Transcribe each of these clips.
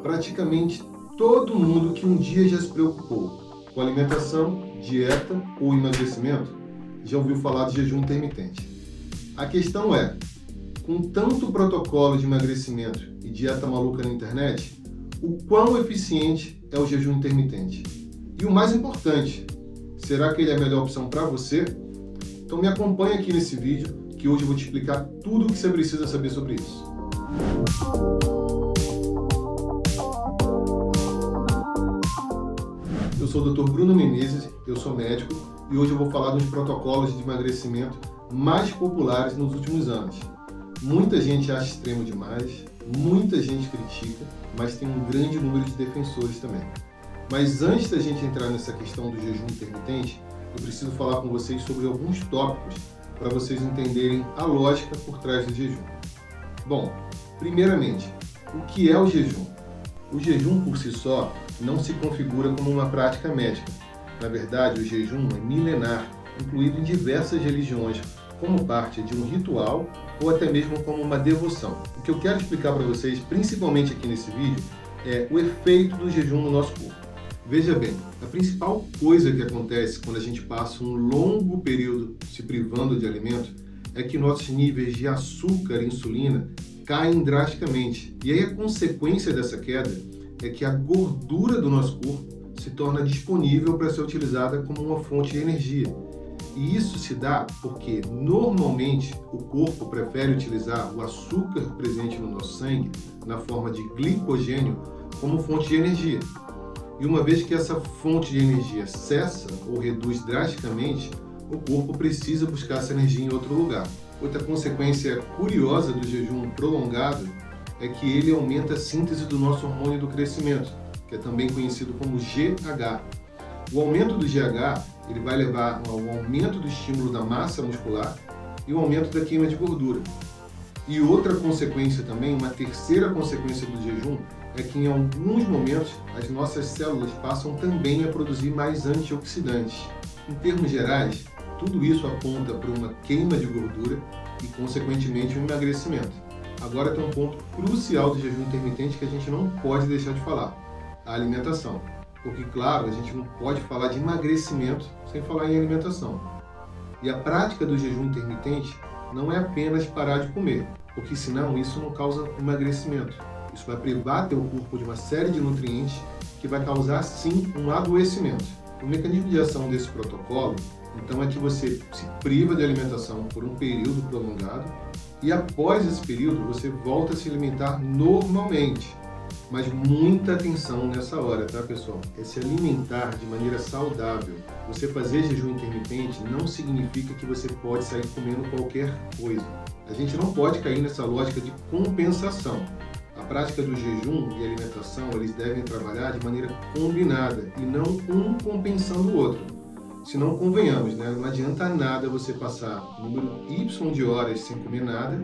praticamente todo mundo que um dia já se preocupou com alimentação, dieta ou emagrecimento já ouviu falar de jejum intermitente. A questão é, com tanto protocolo de emagrecimento e dieta maluca na internet, o quão eficiente é o jejum intermitente? E o mais importante, será que ele é a melhor opção para você? Então me acompanha aqui nesse vídeo, que hoje eu vou te explicar tudo o que você precisa saber sobre isso. Eu sou o Dr. Bruno Menezes, eu sou médico e hoje eu vou falar dos protocolos de emagrecimento mais populares nos últimos anos. Muita gente acha extremo demais, muita gente critica, mas tem um grande número de defensores também. Mas antes da gente entrar nessa questão do jejum intermitente, eu preciso falar com vocês sobre alguns tópicos para vocês entenderem a lógica por trás do jejum. Bom, primeiramente, o que é o jejum? O jejum por si só não se configura como uma prática médica. Na verdade, o jejum é milenar, incluído em diversas religiões, como parte de um ritual ou até mesmo como uma devoção. O que eu quero explicar para vocês, principalmente aqui nesse vídeo, é o efeito do jejum no nosso corpo. Veja bem, a principal coisa que acontece quando a gente passa um longo período se privando de alimento é que nossos níveis de açúcar e insulina caem drasticamente. E aí a consequência dessa queda é que a gordura do nosso corpo se torna disponível para ser utilizada como uma fonte de energia. E isso se dá porque, normalmente, o corpo prefere utilizar o açúcar presente no nosso sangue, na forma de glicogênio, como fonte de energia. E uma vez que essa fonte de energia cessa ou reduz drasticamente, o corpo precisa buscar essa energia em outro lugar. Outra consequência curiosa do jejum prolongado é que ele aumenta a síntese do nosso hormônio do crescimento, que é também conhecido como GH. O aumento do GH ele vai levar ao aumento do estímulo da massa muscular e o aumento da queima de gordura. E outra consequência também, uma terceira consequência do jejum, é que em alguns momentos as nossas células passam também a produzir mais antioxidantes. Em termos gerais, tudo isso aponta para uma queima de gordura e, consequentemente, um emagrecimento. Agora tem um ponto crucial do jejum intermitente que a gente não pode deixar de falar: a alimentação. Porque, claro, a gente não pode falar de emagrecimento sem falar em alimentação. E a prática do jejum intermitente não é apenas parar de comer, porque senão isso não causa emagrecimento. Isso vai privar teu corpo de uma série de nutrientes que vai causar, sim, um adoecimento. O mecanismo de ação desse protocolo, então, é que você se priva de alimentação por um período prolongado e após esse período você volta a se alimentar normalmente. Mas muita atenção nessa hora, tá, pessoal? É se alimentar de maneira saudável. Você fazer jejum intermitente não significa que você pode sair comendo qualquer coisa. A gente não pode cair nessa lógica de compensação. A prática do jejum e alimentação, eles devem trabalhar de maneira combinada e não um compensando o outro. Se não, convenhamos, né? Não adianta nada você passar número Y de horas sem comer nada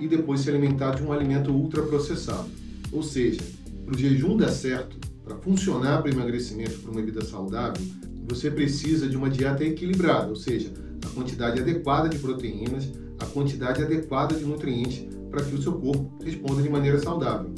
e depois se alimentar de um alimento ultraprocessado. Ou seja, para o jejum dar certo, para funcionar para o emagrecimento, para uma vida saudável, você precisa de uma dieta equilibrada, ou seja, a quantidade adequada de proteínas, a quantidade adequada de nutrientes para que o seu corpo responda de maneira saudável.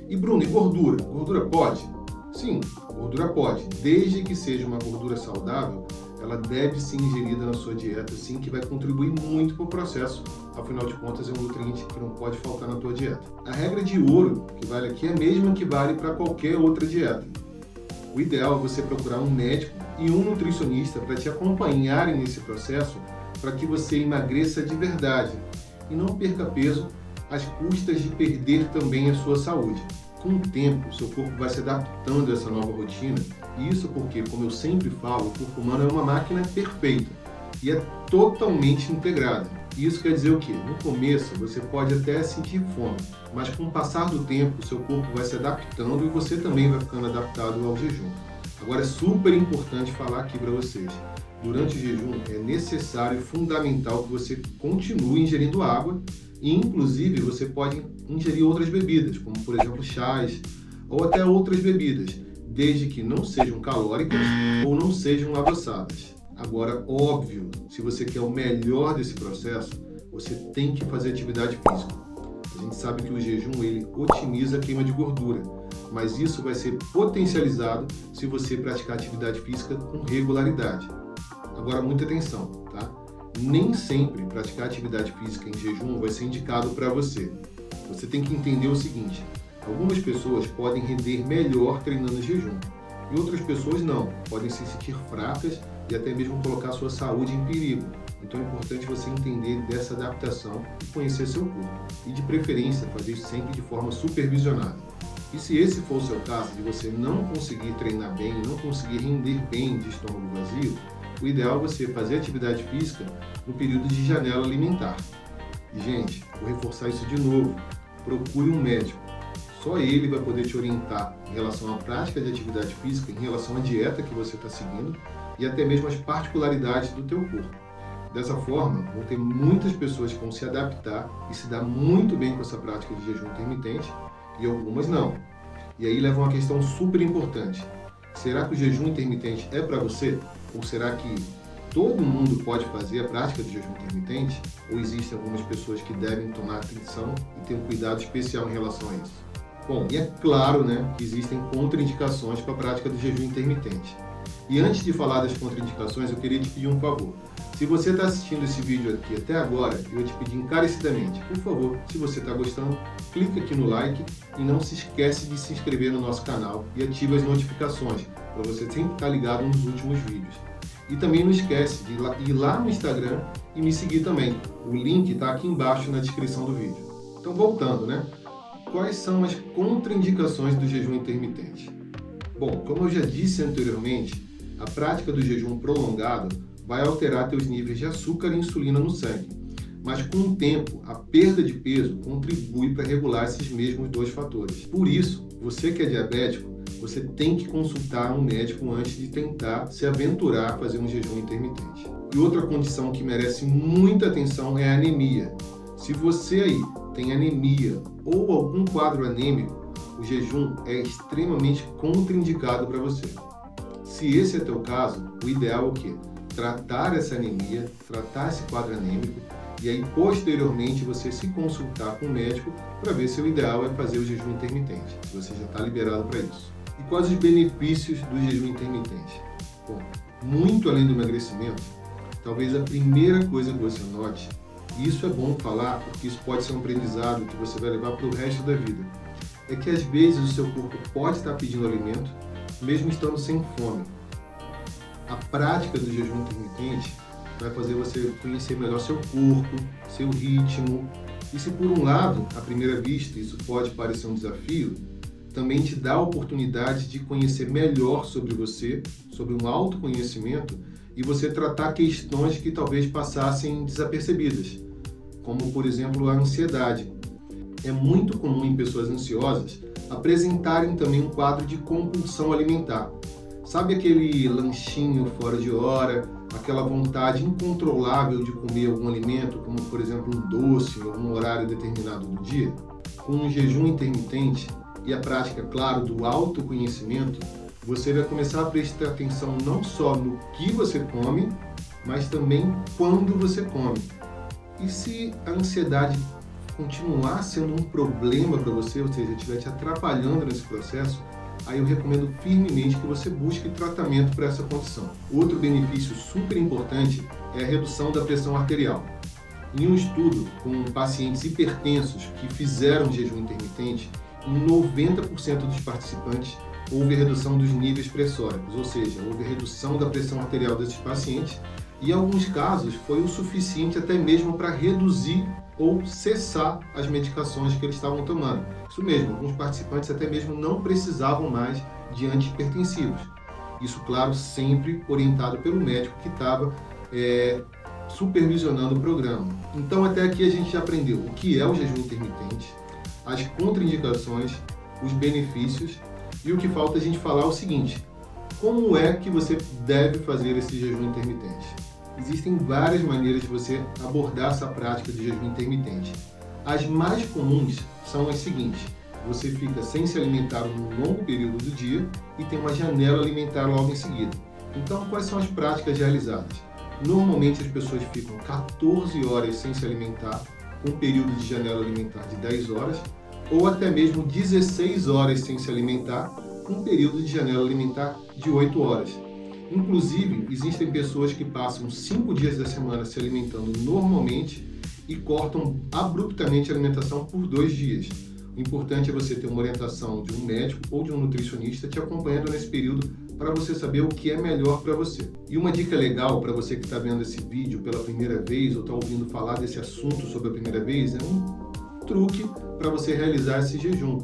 E Bruno, e gordura? Gordura pode? Sim, gordura pode, desde que seja uma gordura saudável, ela deve ser ingerida na sua dieta, sim, que vai contribuir muito para o processo. Afinal de contas, é um nutriente que não pode faltar na tua dieta. A regra de ouro que vale aqui é a mesma que vale para qualquer outra dieta. O ideal é você procurar um médico e um nutricionista para te acompanharem nesse processo, para que você emagreça de verdade e não perca peso às custas de perder também a sua saúde. Com o tempo, o seu corpo vai se adaptando a essa nova rotina, e isso porque, como eu sempre falo, o corpo humano é uma máquina perfeita e é totalmente integrada. E isso quer dizer o quê? No começo, você pode até sentir fome, mas com o passar do tempo, o seu corpo vai se adaptando e você também vai ficando adaptado ao jejum. Agora, é super importante falar aqui para vocês. Durante o jejum, é necessário e fundamental que você continue ingerindo água e, inclusive, você pode ingerir outras bebidas, como, por exemplo, chás ou até outras bebidas, desde que não sejam calóricas ou não sejam adoçadas. Agora, óbvio, se você quer o melhor desse processo, você tem que fazer atividade física. A gente sabe que o jejum ele otimiza a queima de gordura, mas isso vai ser potencializado se você praticar atividade física com regularidade. Agora, muita atenção, tá? Nem sempre praticar atividade física em jejum vai ser indicado para você. Você tem que entender o seguinte: algumas pessoas podem render melhor treinando em jejum e outras pessoas não, podem se sentir fracas e até mesmo colocar sua saúde em perigo. Então é importante você entender dessa adaptação e conhecer seu corpo. E de preferência, fazer isso sempre de forma supervisionada. E se esse for o seu caso, de você não conseguir treinar bem, não conseguir render bem de estômago vazio, o ideal é você fazer atividade física no período de janela alimentar. E, gente, vou reforçar isso de novo. Procure um médico. Só ele vai poder te orientar em relação à prática de atividade física, em relação à dieta que você está seguindo e até mesmo as particularidades do teu corpo. Dessa forma, vão ter muitas pessoas que vão se adaptar e se dar muito bem com essa prática de jejum intermitente e algumas não. E aí leva uma questão super importante. Será que o jejum intermitente é para você? Ou será que todo mundo pode fazer a prática do jejum intermitente? Ou existem algumas pessoas que devem tomar atenção e ter um cuidado especial em relação a isso? Bom, e é claro, né, que existem contraindicações para a prática do jejum intermitente. E antes de falar das contraindicações, eu queria te pedir um favor. Se você está assistindo esse vídeo aqui até agora, eu vou te pedir encarecidamente, por favor, se você está gostando, clica aqui no like e não se esquece de se inscrever no nosso canal e ative as notificações, para você sempre estar ligado nos últimos vídeos. E também não esquece de ir lá no Instagram e me seguir também. O link está aqui embaixo na descrição do vídeo. Então, voltando, né? Quais são as contraindicações do jejum intermitente? Bom, como eu já disse anteriormente, a prática do jejum prolongado vai alterar teus níveis de açúcar e insulina no sangue. Mas com o tempo, a perda de peso contribui para regular esses mesmos dois fatores. Por isso, você que é diabético, você tem que consultar um médico antes de tentar se aventurar a fazer um jejum intermitente. E outra condição que merece muita atenção é a anemia. Se você aí tem anemia ou algum quadro anêmico, o jejum é extremamente contraindicado para você. Se esse é teu caso, o ideal é o quê? Tratar essa anemia, tratar esse quadro anêmico e aí posteriormente você se consultar com o médico para ver se o ideal é fazer o jejum intermitente, se você já está liberado para isso. E quais os benefícios do jejum intermitente? Bom, muito além do emagrecimento, talvez a primeira coisa que você note, e isso é bom falar porque isso pode ser um aprendizado que você vai levar para o resto da vida, é que às vezes o seu corpo pode estar pedindo alimento mesmo estando sem fome. A prática do jejum intermitente vai fazer você conhecer melhor seu corpo, seu ritmo. E se por um lado, à primeira vista, isso pode parecer um desafio, também te dá a oportunidade de conhecer melhor sobre você, sobre um autoconhecimento e você tratar questões que talvez passassem desapercebidas, como por exemplo a ansiedade. É muito comum em pessoas ansiosas apresentarem também um quadro de compulsão alimentar. Sabe aquele lanchinho fora de hora, aquela vontade incontrolável de comer algum alimento, como por exemplo um doce em algum horário determinado do dia? Com um jejum intermitente e a prática, claro, do autoconhecimento, você vai começar a prestar atenção não só no que você come, mas também quando você come. E se a ansiedade continuar sendo um problema para você, ou seja, estiver te atrapalhando nesse processo, aí eu recomendo firmemente que você busque tratamento para essa condição. Outro benefício super importante é a redução da pressão arterial. Em um estudo com pacientes hipertensos que fizeram jejum intermitente, em 90% dos participantes houve redução dos níveis pressóricos, ou seja, houve redução da pressão arterial desses pacientes e em alguns casos foi o suficiente até mesmo para reduzir ou cessar as medicações que eles estavam tomando. Isso mesmo, alguns participantes até mesmo não precisavam mais de antihipertensivos. Isso, claro, sempre orientado pelo médico que estava supervisionando o programa. Então, até aqui a gente já aprendeu o que é o jejum intermitente, as contraindicações, os benefícios e o que falta a gente falar é o seguinte: como é que você deve fazer esse jejum intermitente? Existem várias maneiras de você abordar essa prática de jejum intermitente. As mais comuns são as seguintes: você fica sem se alimentar um longo período do dia e tem uma janela alimentar logo em seguida. Então, quais são as práticas realizadas? Normalmente as pessoas ficam 14 horas sem se alimentar, com um período de janela alimentar de 10 horas, ou até mesmo 16 horas sem se alimentar, com um período de janela alimentar de 8 horas. Inclusive, existem pessoas que passam 5 dias da semana se alimentando normalmente e cortam abruptamente a alimentação por 2 dias. O importante é você ter uma orientação de um médico ou de um nutricionista te acompanhando nesse período para você saber o que é melhor para você. E uma dica legal para você que está vendo esse vídeo pela primeira vez ou está ouvindo falar desse assunto sobre a primeira vez é um truque para você realizar esse jejum.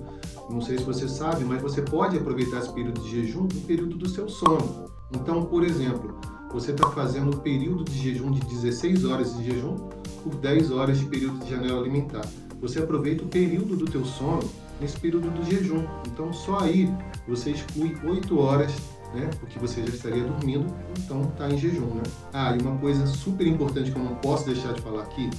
Não sei se você sabe, mas você pode aproveitar esse período de jejum no período do seu sono. Então, por exemplo, você está fazendo um período de jejum de 16 horas de jejum por 10 horas de período de janela alimentar. Você aproveita o período do teu sono nesse período do jejum. Então, só aí você exclui 8 horas, né? Porque você já estaria dormindo, então está em jejum, né? Ah, e uma coisa super importante que eu não posso deixar de falar aqui,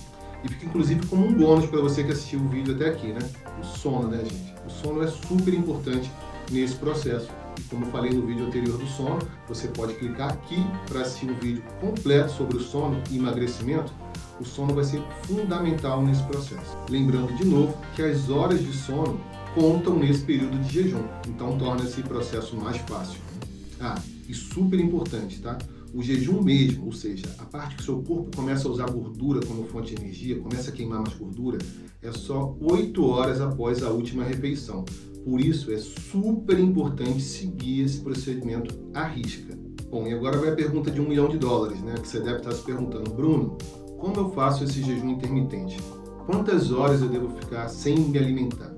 e fica inclusive como um bônus para você que assistiu o vídeo até aqui, né? O sono, né, gente? O sono é super importante nesse processo. E como eu falei no vídeo anterior do sono, você pode clicar aqui para assistir um vídeo completo sobre o sono e emagrecimento. O sono vai ser fundamental nesse processo. Lembrando de novo que as horas de sono contam nesse período de jejum, então torna esse processo mais fácil. Ah, e super importante, tá? O jejum mesmo, ou seja, a parte que o seu corpo começa a usar gordura como fonte de energia, começa a queimar mais gordura, é só 8 horas após a última refeição. Por isso, é super importante seguir esse procedimento à risca. Bom, e agora vai a pergunta de $1 milhão, né? Que você deve estar se perguntando, Bruno, como eu faço esse jejum intermitente? Quantas horas eu devo ficar sem me alimentar?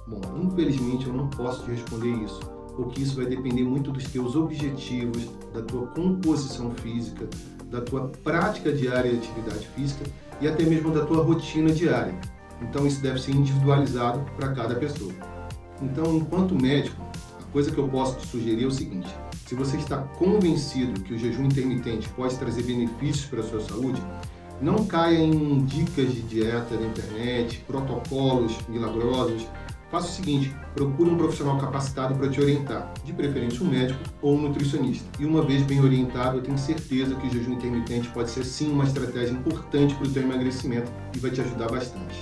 Bom, infelizmente eu não posso te responder isso, porque isso vai depender muito dos teus objetivos, da tua composição física, da tua prática diária de atividade física e até mesmo da tua rotina diária. Então isso deve ser individualizado para cada pessoa. Então, enquanto médico, a coisa que eu posso te sugerir é o seguinte: se você está convencido que o jejum intermitente pode trazer benefícios para a sua saúde, não caia em dicas de dieta na internet, protocolos milagrosos. Faça o seguinte, procure um profissional capacitado para te orientar, de preferência um médico ou um nutricionista. E uma vez bem orientado, eu tenho certeza que o jejum intermitente pode ser sim uma estratégia importante para o teu emagrecimento e vai te ajudar bastante.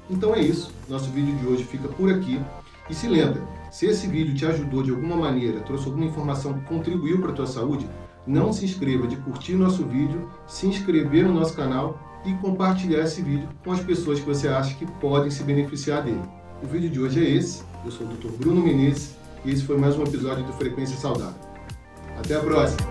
Então é isso, nosso vídeo de hoje fica por aqui. E se lembra, se esse vídeo te ajudou de alguma maneira, trouxe alguma informação que contribuiu para a tua saúde, não se esqueça de curtir nosso vídeo, se inscrever no nosso canal e compartilhar esse vídeo com as pessoas que você acha que podem se beneficiar dele. O vídeo de hoje é esse, eu sou o Dr. Bruno Menezes e esse foi mais um episódio do Frequência Saudável. Até a próxima!